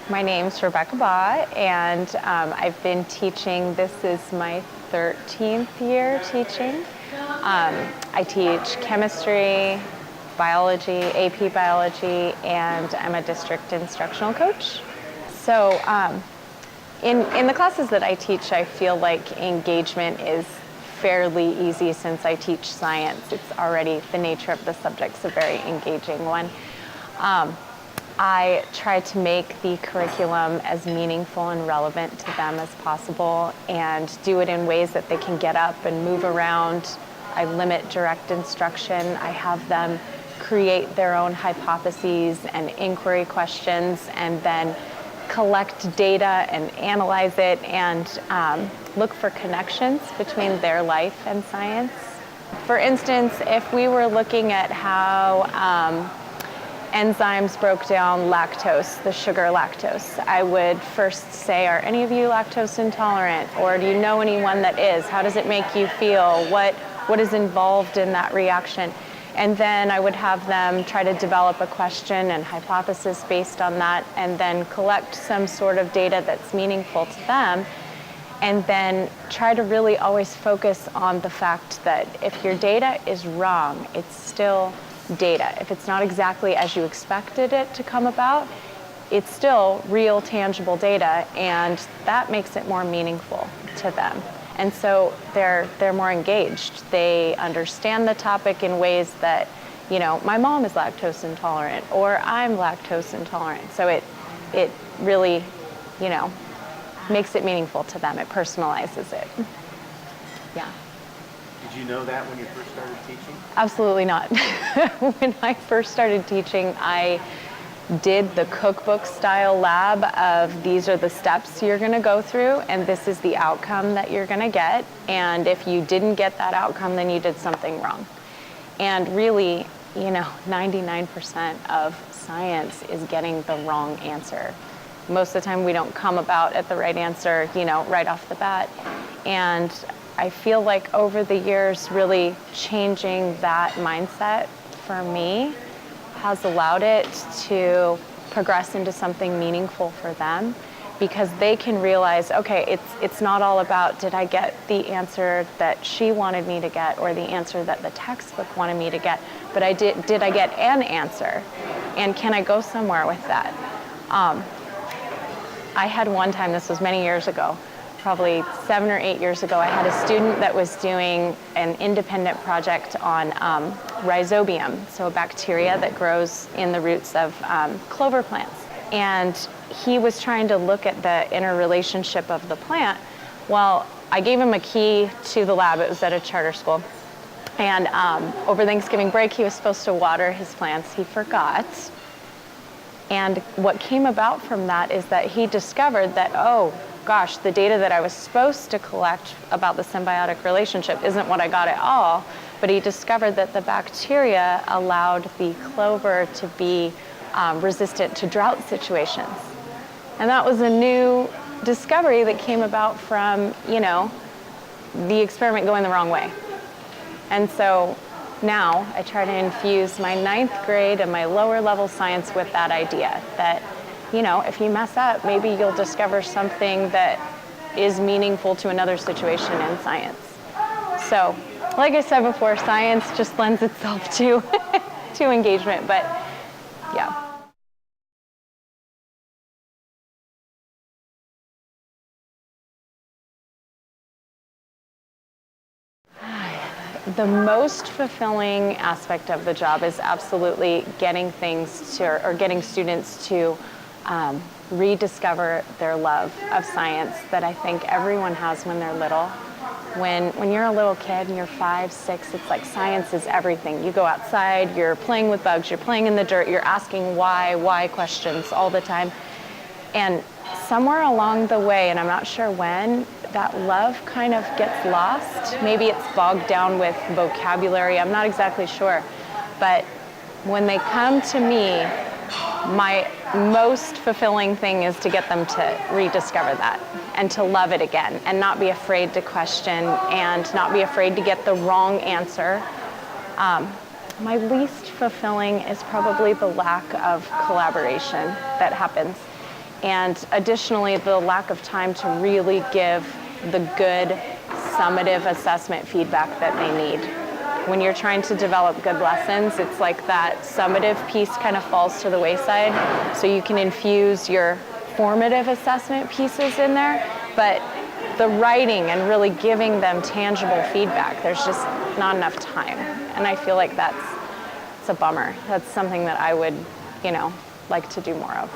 My name's Rebecca Baugh, and I've been teaching. This is my 13th year teaching. I teach chemistry, biology, AP biology, and I'm a district instructional coach. So in the classes that I teach, I feel like engagement is fairly easy since I teach science. It's already, the nature of the subject's a very engaging one. I try to make the curriculum as meaningful and relevant to them as possible and do it in ways that they can get up and move around. I limit direct instruction. I have them create their own hypotheses and inquiry questions and then collect data and analyze it and look for connections between their life and science. For instance, if we were looking at how enzymes broke down lactose, the sugar lactose, I would first say, are any of you lactose intolerant? Or do you know anyone that is? How does it make you feel? What is involved in that reaction? And then I would have them try to develop a question and hypothesis based on that, and then collect some sort of data that's meaningful to them, and then try to really always focus on the fact that if your data is wrong, it's still data. If it's not exactly as you expected it to come about, it's still real, tangible data, and that makes it more meaningful to them. And so they're more engaged. They understand the topic in ways that, you know, my mom is lactose intolerant, or I'm lactose intolerant. So it really, you know, makes it meaningful to them. It personalizes it. Yeah. Did you know that when you first started teaching? Absolutely not. When I first started teaching, I did the cookbook style lab of these are the steps you're going to go through and this is the outcome that you're going to get, and if you didn't get that outcome, then you did something wrong. And really, you know, 99% of science is getting the wrong answer. Most of the time we don't come about at the right answer, you know, right off the bat. And I feel like over the years, really changing that mindset for me has allowed it to progress into something meaningful for them, because they can realize, okay, it's not all about did I get the answer that she wanted me to get or the answer that the textbook wanted me to get, but did I get an answer, and can I go somewhere with that? I had one time, this was many years ago, probably 7 or 8 years ago, I had a student that was doing an independent project on rhizobium, so a bacteria that grows in the roots of clover plants. And he was trying to look at the interrelationship of the plant. Well, I gave him a key to the lab. It was at a charter school. And over Thanksgiving break, he was supposed to water his plants. He forgot. And what came about from that is that he discovered that, oh, gosh, the data that I was supposed to collect about the symbiotic relationship isn't what I got at all, but he discovered that the bacteria allowed the clover to be resistant to drought situations. And that was a new discovery that came about from, you know, the experiment going the wrong way. And so now I try to infuse my 9th grade and my lower level science with that idea that, you know, if you mess up, maybe you'll discover something that is meaningful to another situation in science. So, like I said before, science just lends itself to to engagement, but yeah. The most fulfilling aspect of the job is absolutely getting getting students to rediscover their love of science that I think everyone has when they're little. When you're a little kid and you're 5, 6, it's like science is everything. You go outside, you're playing with bugs, you're playing in the dirt, you're asking why questions all the time. And somewhere along the way, and I'm not sure when, that love kind of gets lost. Maybe it's bogged down with vocabulary, I'm not exactly sure. But when they come to me, my most fulfilling thing is to get them to rediscover that and to love it again and not be afraid to question and not be afraid to get the wrong answer. My least fulfilling is probably the lack of collaboration that happens. And additionally, the lack of time to really give the good summative assessment feedback that they need. When you're trying to develop good lessons, it's like that summative piece kind of falls to the wayside. So you can infuse your formative assessment pieces in there, but the writing and really giving them tangible feedback, there's just not enough time. And I feel like it's a bummer. That's something that I would, like to do more of.